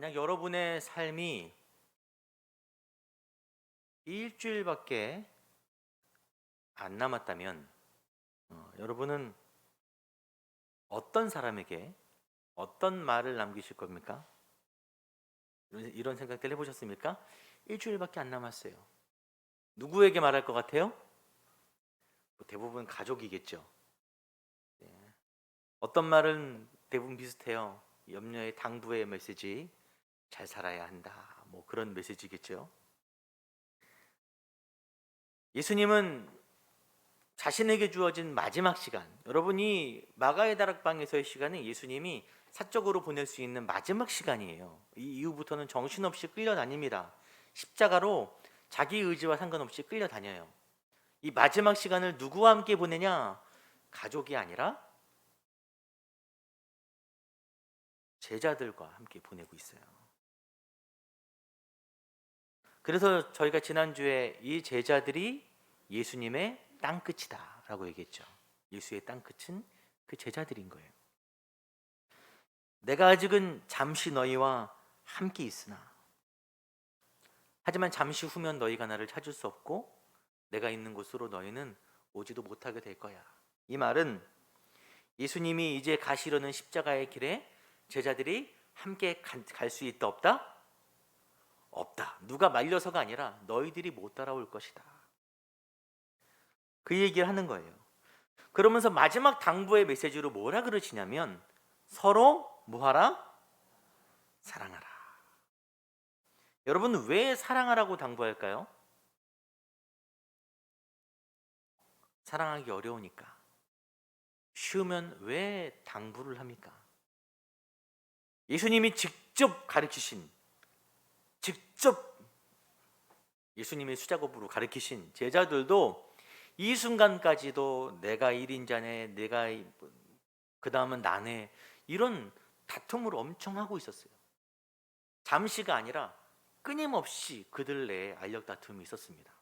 만약 여러분의 삶이 일주일밖에 안 남았다면 여러분은 어떤 사람에게 어떤 말을 남기실 겁니까? 이런 생각들 해보셨습니까? 일주일밖에 안 남았어요. 누구에게 말할 것 같아요? 대부분 가족이겠죠. 네. 어떤 말은 대부분 비슷해요. 염려의 당부의 메시지, 잘 살아야 한다. 뭐 그런 메시지겠죠. 예수님은 자신에게 주어진 마지막 시간, 여러분이 마가의 다락방에서의 시간은 예수님이 사적으로 보낼 수 있는 마지막 시간이에요. 이 이후부터는 정신없이 끌려다닙니다. 십자가로 자기 의지와 상관없이 끌려다녀요. 이 마지막 시간을 누구와 함께 보내냐? 가족이 아니라 제자들과 함께 보내고 있어요. 그래서 저희가 지난주에 이 제자들이 예수님의 땅끝이다 라고 얘기했죠. 예수의 땅끝은 그 제자들인 거예요. 내가 아직은 잠시 너희와 함께 있으나 하지만 잠시 후면 너희가 나를 찾을 수 없고 내가 있는 곳으로 너희는 오지도 못하게 될 거야. 이 말은 예수님이 이제 가시려는 십자가의 길에 제자들이 함께 갈 수 있다 없다? 없다. 누가 말려서가 아니라 너희들이 못 따라올 것이다. 그 얘기를 하는 거예요. 그러면서 마지막 당부의 메시지로 뭐라 그러시냐면 서로 뭐하라? 사랑하라. 여러분 왜 사랑하라고 당부할까요? 사랑하기 어려우니까. 쉬우면 왜 당부를 합니까? 예수님이 직접 가르치신, 직접 예수님의 수작업으로 가르치신 제자들도 이 순간까지도 내가 1인자네, 내가 그 다음은 나네, 이런 다툼을 엄청 하고 있었어요. 잠시가 아니라 끊임없이 그들 내에 알력 다툼이 있었습니다.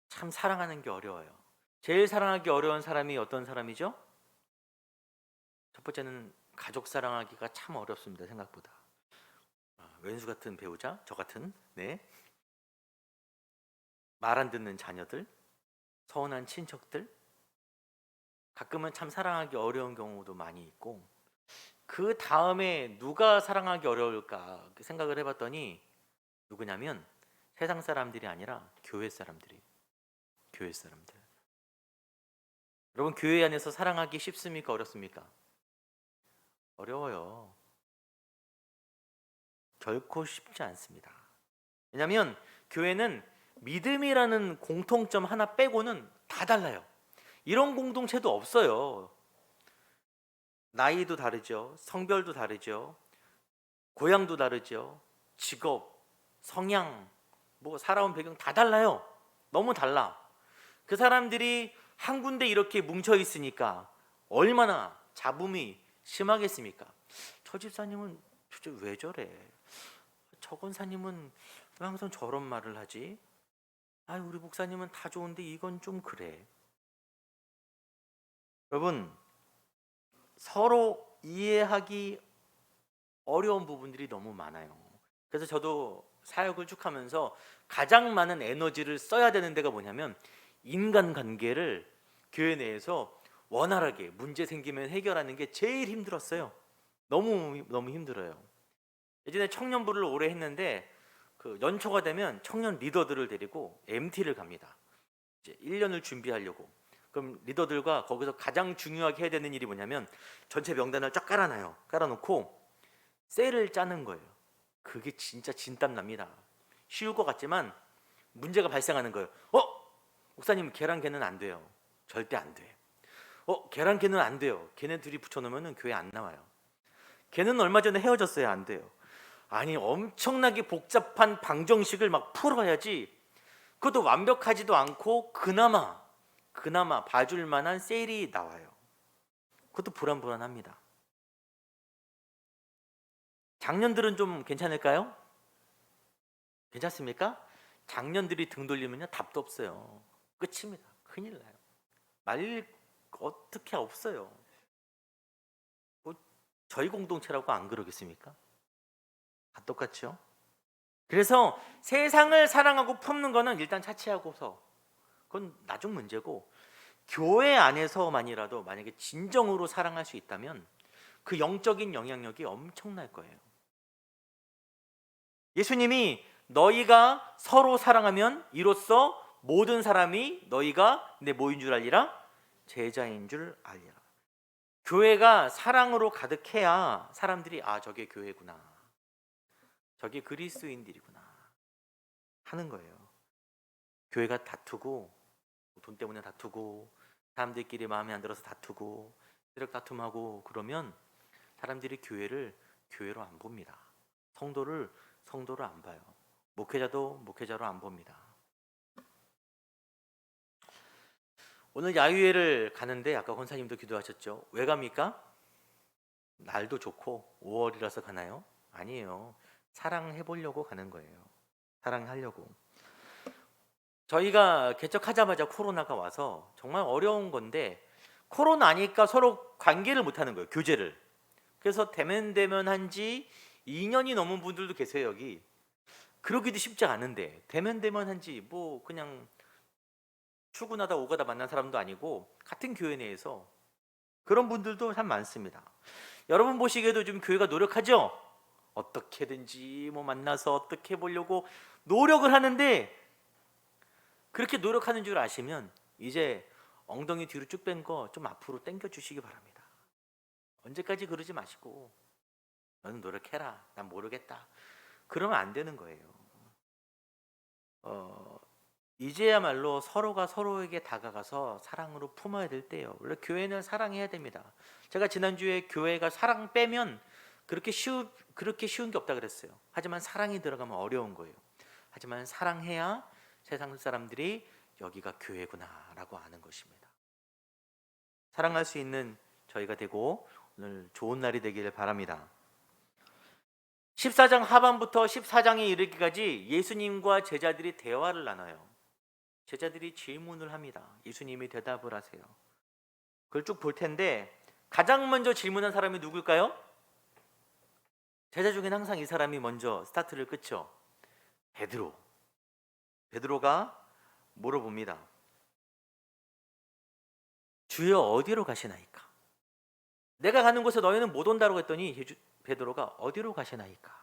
참 사랑하는 게 어려워요. 제일 사랑하기 어려운 사람이 어떤 사람이죠? 첫 번째는 가족 사랑하기가 참 어렵습니다. 생각보다. 왼수 같은 배우자, 저 같은, 네, 말 안 듣는 자녀들, 서운한 친척들, 가끔은 참 사랑하기 어려운 경우도 많이 있고, 그 다음에 누가 사랑하기 어려울까 생각을 해봤더니 누구냐면 세상 사람들이 아니라 교회 사람들이. 교회 사람들. 여러분 교회 안에서 사랑하기 쉽습니까? 어렵습니까? 어려워요. 결코 쉽지 않습니다. 왜냐하면 교회는 믿음이라는 공통점 하나 빼고는 다 달라요. 이런 공동체도 없어요. 나이도 다르죠. 성별도 다르죠. 고향도 다르죠. 직업, 성향, 뭐 살아온 배경 다 달라요. 너무 달라. 그 사람들이 한 군데 이렇게 뭉쳐 있으니까 얼마나 잡음이 심하겠습니까? 저 집사님은 도대체 왜 저래? 저 권사님은 왜 항상 저런 말을 하지? 아, 우리 목사님은 다 좋은데 이건 좀 그래. 여러분, 서로 이해하기 어려운 부분들이 너무 많아요. 그래서 저도 사역을 쭉 하면서 가장 많은 에너지를 써야 되는 데가 뭐냐면 인간관계를 교회 내에서 원활하게 문제 생기면 해결하는 게 제일 힘들었어요. 너무 힘들어요. 예전에 청년부를 오래 했는데 그 연초가 되면 청년 리더들을 데리고 MT를 갑니다. 이제 1년을 준비하려고. 그럼 리더들과 거기서 가장 중요하게 해야 되는 일이 뭐냐면 전체 명단을 쫙 깔아놔요. 깔아놓고 셀을 짜는 거예요. 그게 진짜 진땀 납니다. 쉬울 것 같지만 문제가 발생하는 거예요. 목사님 계란 걔는 안 돼요. 절대 안 돼. 계란 걔는 안 돼요. 걔네 둘이 붙여놓으면 교회 안 나와요. 걔는 얼마 전에 헤어졌어요. 안 돼요. 아니, 엄청나게 복잡한 방정식을 막 풀어야지. 그것도 완벽하지도 않고 그나마 봐줄 만한 셀이 나와요. 그것도 불안합니다. 작년들은 좀 괜찮을까요? 괜찮습니까? 작년들이 등 돌리면요 답도 없어요. 끝입니다. 큰일 나요. 말릴 어떻게 없어요. 뭐 저희 공동체라고 안 그러겠습니까? 다 똑같죠. 그래서 세상을 사랑하고 품는 거는 일단 차치하고서 그건 나중 문제고, 교회 안에서만이라도 만약에 진정으로 사랑할 수 있다면 그 영적인 영향력이 엄청날 거예요. 예수님이 너희가 서로 사랑하면 이로써 모든 사람이 너희가 내 뭐인 줄 알리라? 제자인 줄 알리라. 교회가 사랑으로 가득해야 사람들이 저게 교회구나, 저게 그리스도인들이구나 하는 거예요. 교회가 다투고 돈 때문에 다투고 사람들끼리 마음에 안 들어서 다투고 세력 다툼하고 그러면 사람들이 교회를 교회로 안 봅니다. 성도를 안 봐요. 목회자도 목회자로 안 봅니다. 오늘 야유회를 가는데 아까 권사님도 기도하셨죠. 왜 갑니까? 날도 좋고 5월이라서 가나요? 아니에요. 사랑해 보려고 가는 거예요. 사랑하려고. 저희가 개척하자마자 코로나가 와서 정말 어려운 건데, 코로나니까 서로 관계를 못 하는 거예요. 교제를. 그래서 대면 한지 2년이 넘은 분들도 계세요. 여기. 그러기도 쉽지 않은데 대면 한지 뭐 그냥 출근하다 오가다 만난 사람도 아니고 같은 교회 내에서 그런 분들도 참 많습니다. 여러분 보시기에도 좀 교회가 노력하죠? 어떻게든지 뭐 만나서 어떻게 보려고 노력을 하는데, 그렇게 노력하는 줄 아시면 이제 엉덩이 뒤로 쭉 뺀 거 좀 앞으로 당겨 주시기 바랍니다. 언제까지 그러지 마시고 너는 노력해라, 난 모르겠다, 그러면 안 되는 거예요. 이제야말로 서로가 서로에게 다가가서 사랑으로 품어야 될 때예요. 원래 교회는 사랑해야 됩니다. 제가 지난주에 교회가 사랑 빼면 그렇게 쉬운 게 없다 그랬어요. 하지만 사랑이 들어가면 어려운 거예요. 하지만 사랑해야 세상 사람들이 여기가 교회구나라고 아는 것입니다. 사랑할 수 있는 저희가 되고 오늘 좋은 날이 되기를 바랍니다. 14장 하반부터 14장에 이르기까지 예수님과 제자들이 대화를 나눠요. 제자들이 질문을 합니다. 예수님이 대답을 하세요. 그걸 쭉 볼 텐데 가장 먼저 질문한 사람이 누굴까요? 제자 중엔 항상 이 사람이 먼저 스타트를 끊죠. 베드로가 물어봅니다. 주여 어디로 가시나이까? 내가 가는 곳에 너희는 못 온다고 했더니 베드로가 어디로 가시나이까?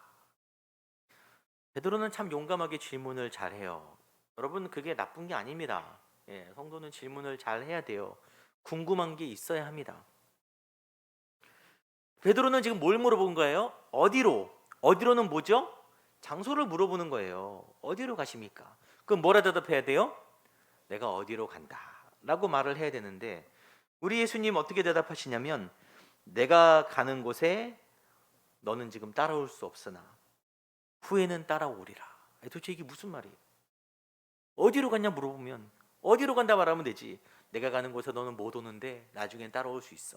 베드로는 참 용감하게 질문을 잘해요. 여러분, 그게 나쁜 게 아닙니다. 성도는 질문을 잘 해야 돼요. 궁금한 게 있어야 합니다. 베드로는 지금 뭘 물어본 거예요? 어디로는 뭐죠? 장소를 물어보는 거예요. 어디로 가십니까? 그럼 뭐라 대답해야 돼요? 내가 어디로 간다 라고 말을 해야 되는데, 우리 예수님 어떻게 대답하시냐면 내가 가는 곳에 너는 지금 따라올 수 없으나 후에는 따라오리라. 도대체 이게 무슨 말이에요? 어디로 갔냐 물어보면 어디로 간다 말하면 되지. 내가 가는 곳에 너는 못 오는데 나중엔 따라올 수 있어.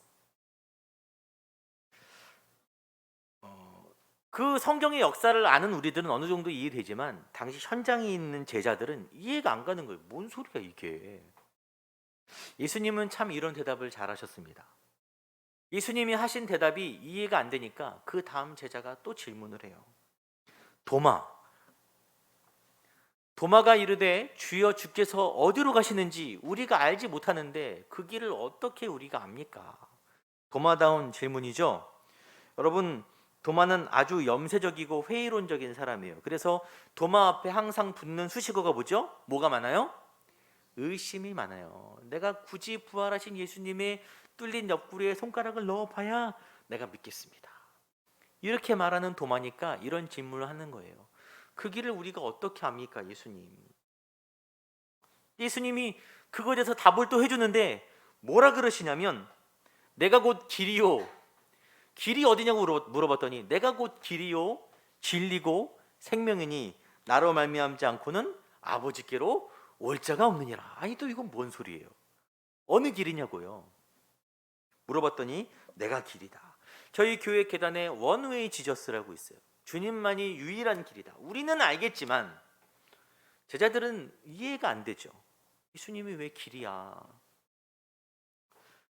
그 성경의 역사를 아는 우리들은 어느 정도 이해되지만 당시 현장에 있는 제자들은 이해가 안 가는 거예요. 뭔 소리야 이게? 예수님은 참 이런 대답을 잘하셨습니다. 예수님이 하신 대답이 이해가 안 되니까 그 다음 제자가 또 질문을 해요. 도마가 이르되 주여 주께서 어디로 가시는지 우리가 알지 못하는데 그 길을 어떻게 우리가 압니까? 도마다운 질문이죠. 여러분, 도마는 아주 염세적이고 회의론적인 사람이에요. 그래서 도마 앞에 항상 붙는 수식어가 뭐죠? 뭐가 많아요? 의심이 많아요. 내가 굳이 부활하신 예수님의 뚫린 옆구리에 손가락을 넣어봐야 내가 믿겠습니다. 이렇게 말하는 도마니까 이런 질문을 하는 거예요. 그 길을 우리가 어떻게 압니까, 예수님? 예수님이 그거에 대해서 답을 또 해주는데 뭐라 그러시냐면, 내가 곧 길이요. 길이 어디냐고 물어봤더니 내가 곧 길이요 진리고 생명이니 나로 말미암지 않고는 아버지께로 올 자가 없느니라. 아니, 또 이건 뭔 소리예요? 어느 길이냐고요? 물어봤더니 내가 길이다. 저희 교회 계단에 원웨이 지저스라고 있어요. 주님만이 유일한 길이다. 우리는 알겠지만 제자들은 이해가 안 되죠. 예수님이 왜 길이야?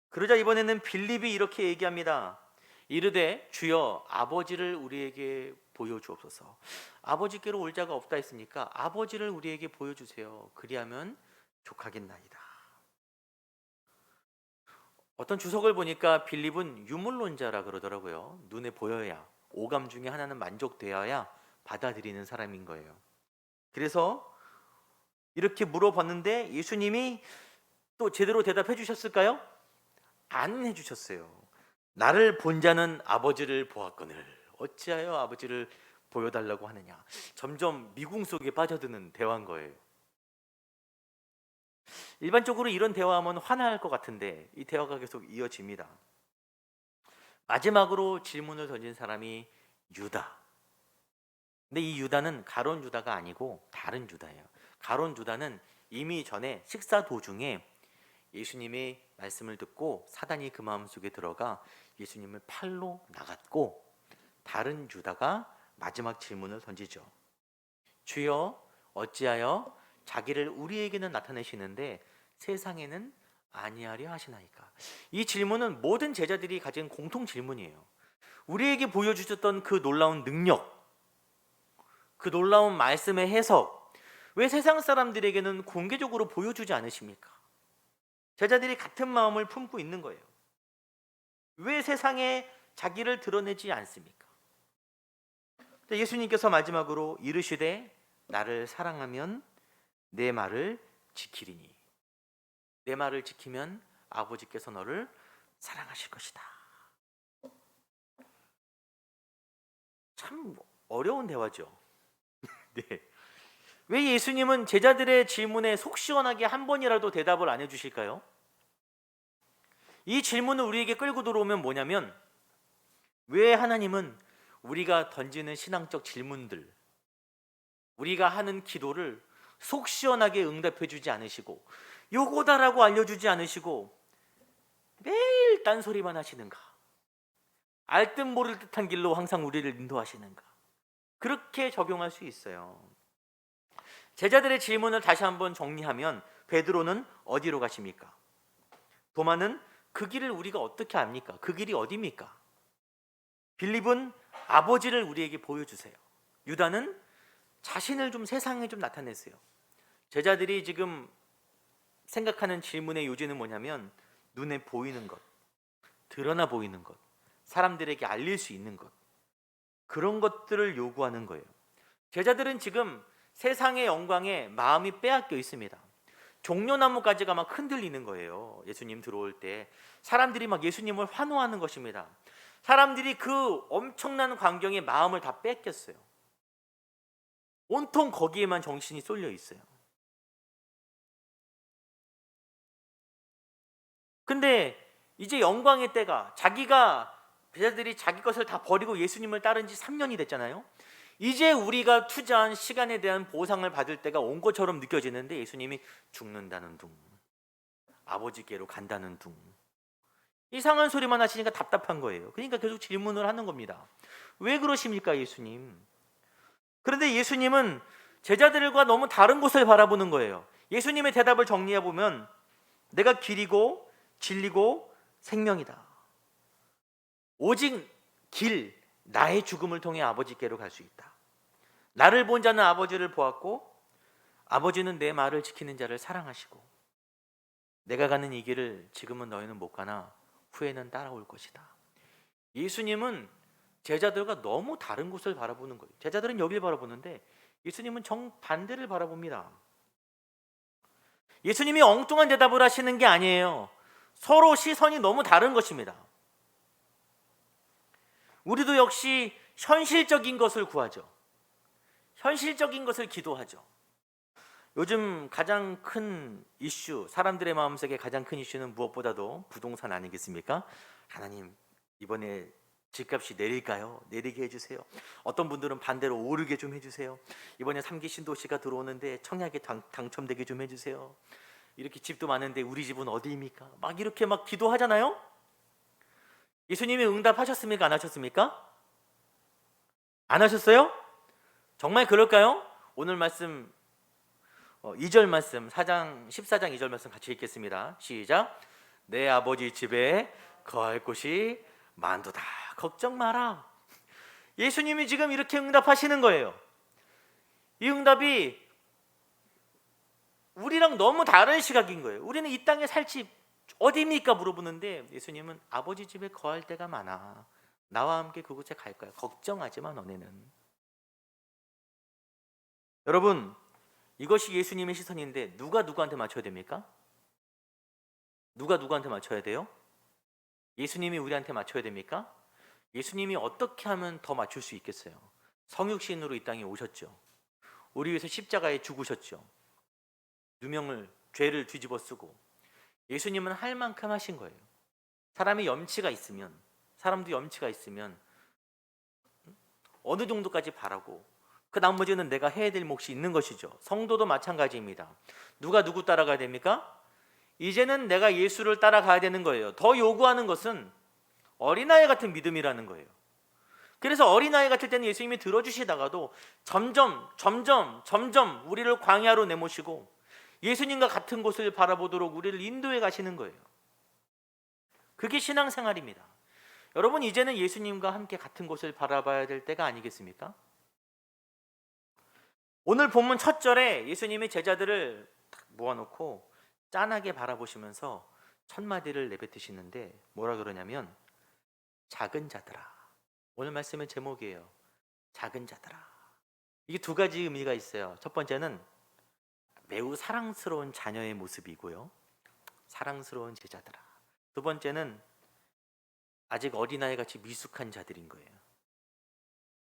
그러자 이번에는 빌립이 이렇게 얘기합니다. 이르되 주여 아버지를 우리에게 보여주옵소서. 아버지께로 올 자가 없다 했으니까 아버지를 우리에게 보여주세요. 그리하면 족하겠나이다. 어떤 주석을 보니까 빌립은 유물론자라 그러더라고요. 눈에 보여야, 오감 중에 하나는 만족되어야 받아들이는 사람인 거예요. 그래서 이렇게 물어봤는데 예수님이 또 제대로 대답해 주셨을까요? 안 해주셨어요. 나를 본 자는 아버지를 보았거늘 어찌하여 아버지를 보여달라고 하느냐. 점점 미궁 속에 빠져드는 대화인 거예요. 일반적으로 이런 대화하면 화날 것 같은데 이 대화가 계속 이어집니다. 마지막으로 질문을 던진 사람이 유다. 근데 이 유다는 가론 유다가 아니고 다른 유다예요. 가론 유다는 이미 전에 식사 도중에 예수님의 말씀을 듣고 사단이 그 마음속에 들어가 예수님을 팔로 나갔고, 다른 유다가 마지막 질문을 던지죠. 주여 어찌하여 자기를 우리에게는 나타내시는데 세상에는 아니하려 하시나이까? 이 질문은 모든 제자들이 가진 공통 질문이에요. 우리에게 보여주셨던 그 놀라운 능력, 그 놀라운 말씀의 해석, 왜 세상 사람들에게는 공개적으로 보여주지 않으십니까? 제자들이 같은 마음을 품고 있는 거예요. 왜 세상에 자기를 드러내지 않습니까? 예수님께서 마지막으로 이르시되 나를 사랑하면 내 말을 지키리니, 내 말을 지키면 아버지께서 너를 사랑하실 것이다. 참 어려운 대화죠. 네. 왜 예수님은 제자들의 질문에 속 시원하게 한 번이라도 대답을 안 해주실까요? 이 질문을 우리에게 끌고 들어오면 뭐냐면, 왜 하나님은 우리가 던지는 신앙적 질문들, 우리가 하는 기도를 속 시원하게 응답해 주지 않으시고 요거다라고 알려주지 않으시고 매일 딴소리만 하시는가? 알듯 모를 듯한 길로 항상 우리를 인도하시는가? 그렇게 적용할 수 있어요. 제자들의 질문을 다시 한번 정리하면, 베드로는 어디로 가십니까? 도마는 그 길을 우리가 어떻게 압니까? 그 길이 어디입니까? 빌립은 아버지를 우리에게 보여주세요. 유다는 자신을 좀 세상에 좀 나타내세요. 제자들이 지금 생각하는 질문의 요지는 뭐냐면, 눈에 보이는 것, 드러나 보이는 것, 사람들에게 알릴 수 있는 것, 그런 것들을 요구하는 거예요. 제자들은 지금 세상의 영광에 마음이 빼앗겨 있습니다. 종려나무 가지가 막 흔들리는 거예요. 예수님 들어올 때 사람들이 막 예수님을 환호하는 것입니다. 사람들이 그 엄청난 광경에 마음을 다 뺏겼어요. 온통 거기에만 정신이 쏠려 있어요. 근데 이제 영광의 때가, 제자들이 자기 것을 다 버리고 예수님을 따른 지 3년이 됐잖아요. 이제 우리가 투자한 시간에 대한 보상을 받을 때가 온 것처럼 느껴지는데 예수님이 죽는다는 둥, 아버지께로 간다는 둥, 이상한 소리만 하시니까 답답한 거예요. 그러니까 계속 질문을 하는 겁니다. 왜 그러십니까, 예수님? 그런데 예수님은 제자들과 너무 다른 곳을 바라보는 거예요. 예수님의 대답을 정리해 보면 내가 길이고 진리고 생명이다. 오직 길, 나의 죽음을 통해 아버지께로 갈 수 있다. 나를 본 자는 아버지를 보았고 아버지는 내 말을 지키는 자를 사랑하시고 내가 가는 이 길을 지금은 너희는 못 가나 후에는 따라올 것이다. 예수님은 제자들과 너무 다른 곳을 바라보는 거예요. 제자들은 여기를 바라보는데 예수님은 정반대를 바라봅니다. 예수님이 엉뚱한 대답을 하시는 게 아니에요. 서로 시선이 너무 다른 것입니다. 우리도 역시 현실적인 것을 구하죠. 현실적인 것을 기도하죠. 요즘 가장 큰 이슈, 사람들의 마음속에 가장 큰 이슈는 무엇보다도 부동산 아니겠습니까? 하나님, 이번에 집값이 내릴까요? 내리게 해주세요. 어떤 분들은 반대로 오르게 좀 해주세요. 이번에 3기 신도시가 들어오는데 청약에 당첨되게 좀 해주세요. 이렇게 집도 많은데 우리 집은 어디입니까? 막 이렇게 막 기도하잖아요. 예수님이 응답하셨습니까? 안 하셨습니까? 안 하셨어요? 정말 그럴까요? 오늘 말씀 2절 말씀 14장 2절 말씀 같이 읽겠습니다. 시작. 내 아버지 집에 거할 곳이 만도다. 걱정 마라. 예수님이 지금 이렇게 응답하시는 거예요. 이 응답이 우리랑 너무 다른 시각인 거예요. 우리는 이 땅에 살 집 어디입니까? 물어보는데 예수님은 아버지 집에 거할 데가 많아. 나와 함께 그곳에 갈 거야. 걱정하지 마 너네는. 여러분, 이것이 예수님의 시선인데 누가 누구한테 맞춰야 됩니까? 누가 누구한테 맞춰야 돼요? 예수님이 우리한테 맞춰야 됩니까? 예수님이 어떻게 하면 더 맞출 수 있겠어요? 성육신으로 이 땅에 오셨죠. 우리 위해서 십자가에 죽으셨죠. 누명을, 죄를 뒤집어 쓰고 예수님은 할 만큼 하신 거예요. 사람이 염치가 있으면, 사람도 염치가 있으면 어느 정도까지 바라고 그 나머지는 내가 해야 될 몫이 있는 것이죠. 성도도 마찬가지입니다. 누가 누구 따라가야 됩니까? 이제는 내가 예수를 따라가야 되는 거예요. 더 요구하는 것은 어린아이 같은 믿음이라는 거예요. 그래서 어린아이 같을 때는 예수님이 들어주시다가도 점점 우리를 광야로 내모시고 예수님과 같은 곳을 바라보도록 우리를 인도해 가시는 거예요. 그게 신앙생활입니다. 여러분, 이제는 예수님과 함께 같은 곳을 바라봐야 될 때가 아니겠습니까? 오늘 본문 첫 절에 예수님이 제자들을 딱 모아놓고 짠하게 바라보시면서 첫 마디를 내뱉으시는데 뭐라 그러냐면 작은 자들아. 오늘 말씀의 제목이에요. 작은 자들아. 이게 두 가지 의미가 있어요. 첫 번째는 매우 사랑스러운 자녀의 모습이고요. 사랑스러운 제자들아. 두 번째는 아직 어린아이 같이 미숙한 자들인 거예요.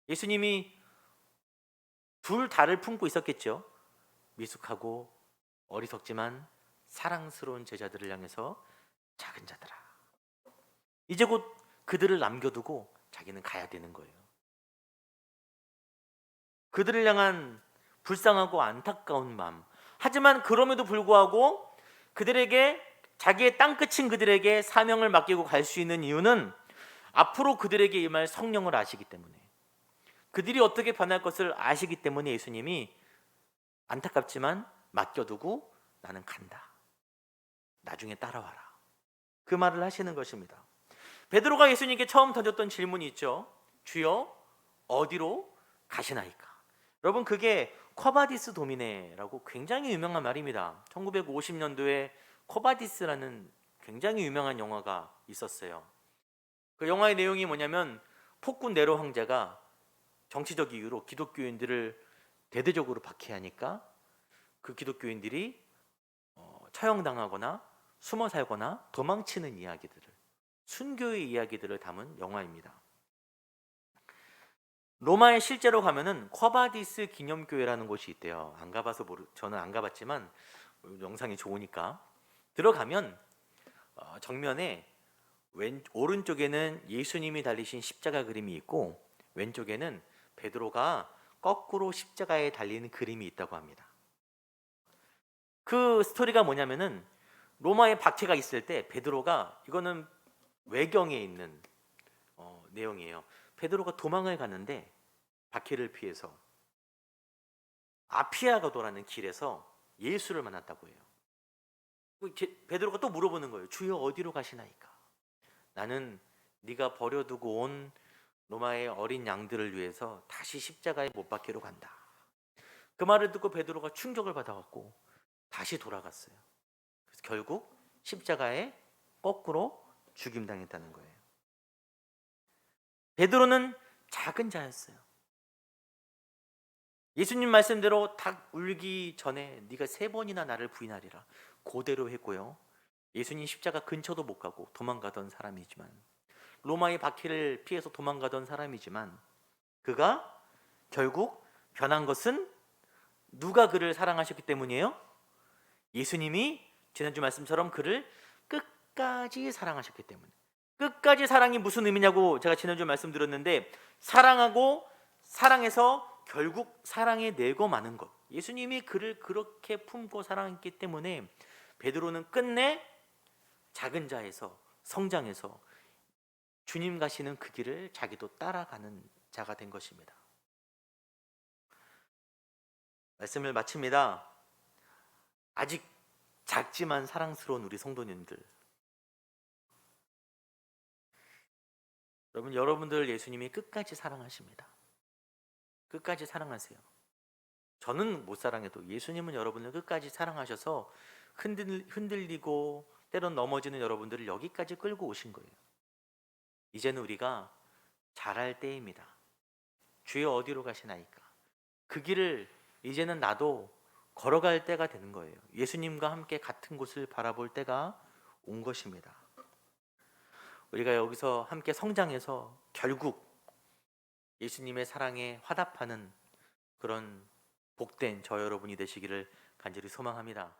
예수님이 둘 다를 품고 있었겠죠. 미숙하고 어리석지만 사랑스러운 제자들을 향해서 작은 자들아. 이제 곧 그들을 남겨두고 자기는 가야 되는 거예요. 그들을 향한 불쌍하고 안타까운 마음. 하지만 그럼에도 불구하고 그들에게, 자기의 땅끝인 그들에게 사명을 맡기고 갈 수 있는 이유는 앞으로 그들에게 임할 성령을 아시기 때문에, 그들이 어떻게 변할 것을 아시기 때문에 예수님이 안타깝지만 맡겨두고 나는 간다. 나중에 따라와라. 그 말을 하시는 것입니다. 베드로가 예수님께 처음 던졌던 질문이 있죠. 주여, 어디로 가시나이까? 여러분, 그게 쿼바디스 도미네라고 굉장히 유명한 말입니다. 1950년도에 쿼바디스라는 굉장히 유명한 영화가 있었어요. 그 영화의 내용이 뭐냐면 폭군 네로 황제가 정치적 이유로 기독교인들을 대대적으로 박해하니까 그 기독교인들이 처형당하거나 숨어 살거나 도망치는 이야기들을, 순교의 이야기들을 담은 영화입니다. 로마에 실제로 가면은 쿼바디스 기념교회라는 곳이 있대요. 안 가봐서 저는 안 가봤지만 영상이 좋으니까 들어가면 정면에 오른쪽에는 예수님이 달리신 십자가 그림이 있고 왼쪽에는 베드로가 거꾸로 십자가에 달리는 그림이 있다고 합니다. 그 스토리가 뭐냐면은 로마에 박해가 있을 때 베드로가, 이거는 외경에 있는 내용이에요. 베드로가 도망을 가는데 박해를 피해서 아피아가도라는 길에서 예수를 만났다고 해요. 베드로가 또 물어보는 거예요. 주여 어디로 가시나이까? 나는 네가 버려두고 온 로마의 어린 양들을 위해서 다시 십자가에 못 박히러 간다. 그 말을 듣고 베드로가 충격을 받아갖고 다시 돌아갔어요. 그래서 결국 십자가에 거꾸로 죽임당했다는 거예요. 베드로는 작은 자였어요. 예수님 말씀대로 닭 울기 전에 네가 3번이나 나를 부인하리라 그대로 했고요. 예수님 십자가 근처도 못 가고 도망가던 사람이지만, 로마의 박해를 피해서 도망가던 사람이지만, 그가 결국 변한 것은 누가 그를 사랑하셨기 때문이에요? 예수님이 지난주 말씀처럼 그를 끝까지 사랑하셨기 때문에. 끝까지 사랑이 무슨 의미냐고 제가 지난주 말씀드렸는데, 사랑하고 사랑해서 결국 사랑에 내고 마는 것. 예수님이 그를 그렇게 품고 사랑했기 때문에 베드로는 끝내 작은 자에서 성장해서 주님 가시는 그 길을 자기도 따라가는 자가 된 것입니다. 말씀을 마칩니다. 아직 작지만 사랑스러운 우리 성도님들, 여러분들 예수님이 끝까지 사랑하십니다. 끝까지 사랑하세요. 저는 못 사랑해도 예수님은 여러분을 끝까지 사랑하셔서 흔들리고 때론 넘어지는 여러분들을 여기까지 끌고 오신 거예요. 이제는 우리가 잘할 때입니다. 주여 어디로 가시나이까? 그 길을 이제는 나도 걸어갈 때가 되는 거예요. 예수님과 함께 같은 곳을 바라볼 때가 온 것입니다. 우리가 여기서 함께 성장해서 결국 예수님의 사랑에 화답하는 그런 복된 저 여러분이 되시기를 간절히 소망합니다.